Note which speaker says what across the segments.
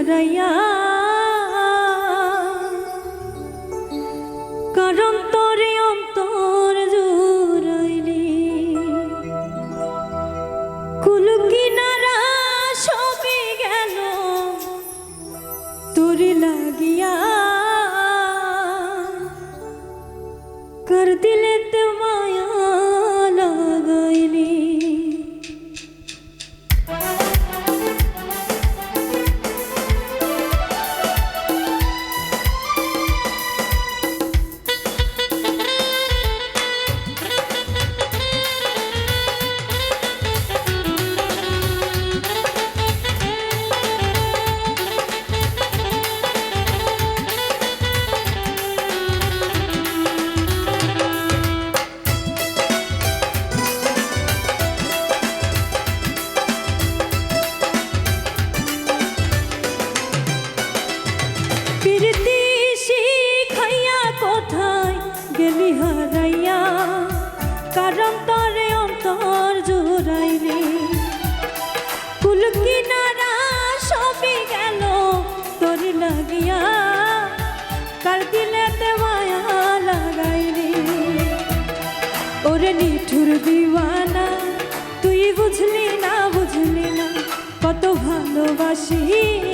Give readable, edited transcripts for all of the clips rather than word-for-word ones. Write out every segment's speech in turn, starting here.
Speaker 1: হারাইয়া কারণ তোরে অন্তর জুড়াইলি কুল কিনারা সবে গেল তোরে লাগিয়া कर दिले ते माया लगाइली গেলি হারাইয়া কারণ তোরে অন্তর জুড়াইলি কুল কিনারা সবে গেল তোরে লাগিয়া কার দিলেতে মায়া লাগাইলি ওরে নিঠুর দিওয়ানা তুই বুঝলি না কত ভালোবাসি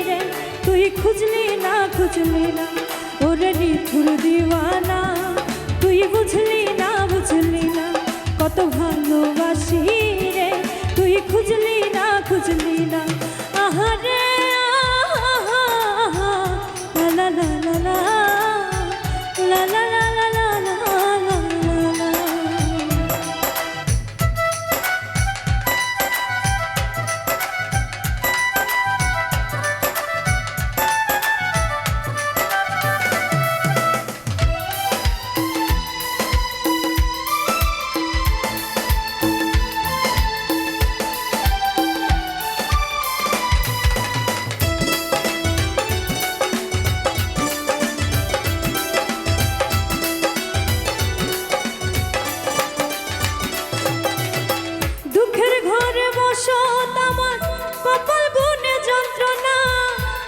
Speaker 1: রে তুই খুঁজলি না ওরে নিঠুর দিওয়ানা তুই বুঝলি না কত ভালোবাসি রে তুই খুঁজলি না আহারে লা লা লা লা লা লা লা লা লা লা লা।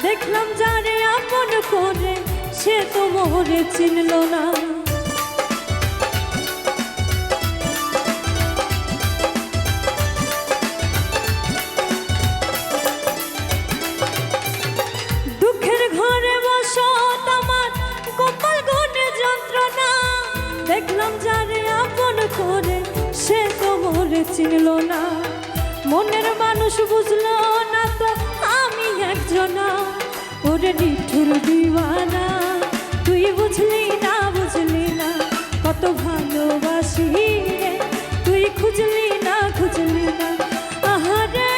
Speaker 1: দেখলাম যারে আপন করে সে তো মোরে চিনল না দুঃখের ঘরে বসত আমার কপাল গুনে যন্ত্রণা দেখলাম যারে আপন করে সে তো মোরে চিনল না মনের মানুষ বুঝলো না তো আমি একজনা ওরে নিঠুর দিওয়ানা তুই বুঝলি না কত ভালোবাসি রে তুই খুঁজলি না আহারে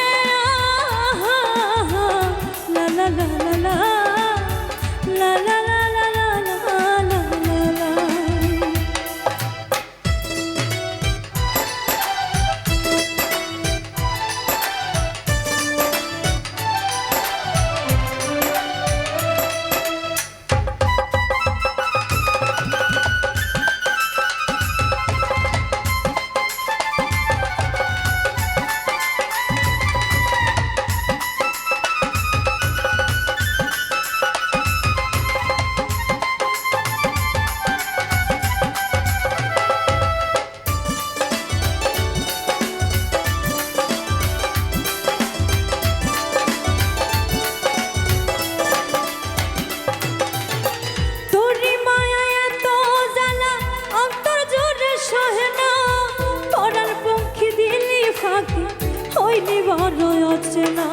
Speaker 1: লা লা লা লা লা লা লা লা লা লা লা। হইনি বড় অচেনা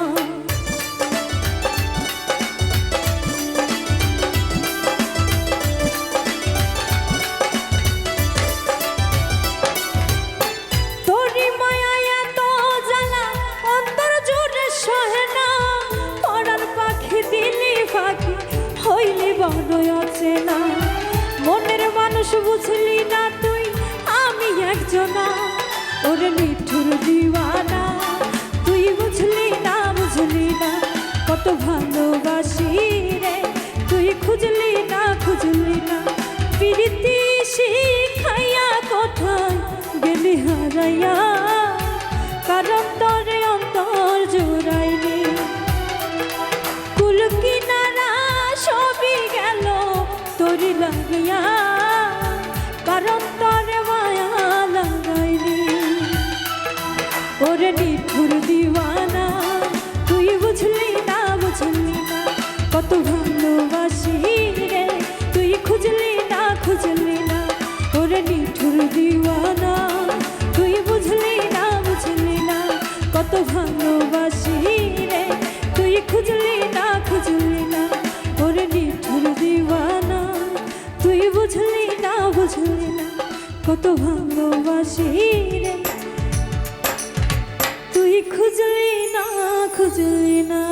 Speaker 1: তোরি মায়া এত জ্বালা অন্তর জুড়ে সহে না পরার পাখি দিলি ফাঁকি হইলি বড় অচেনা মনের মানুষ বুঝলি না তুই আমি একজনা ওরে নিঠুর দিওয়ানা তুই বুঝলি না কত ভালোবাসি রে তুই খুঁজলি না প্রীতি শিখাইয়া কোথায় গেলি হারাইয়া কারণ তোরে অন্তর জুড়াইলি কুল কিনা বুঝলি না কত ভালোবাসি রে তুই খুঁজলি না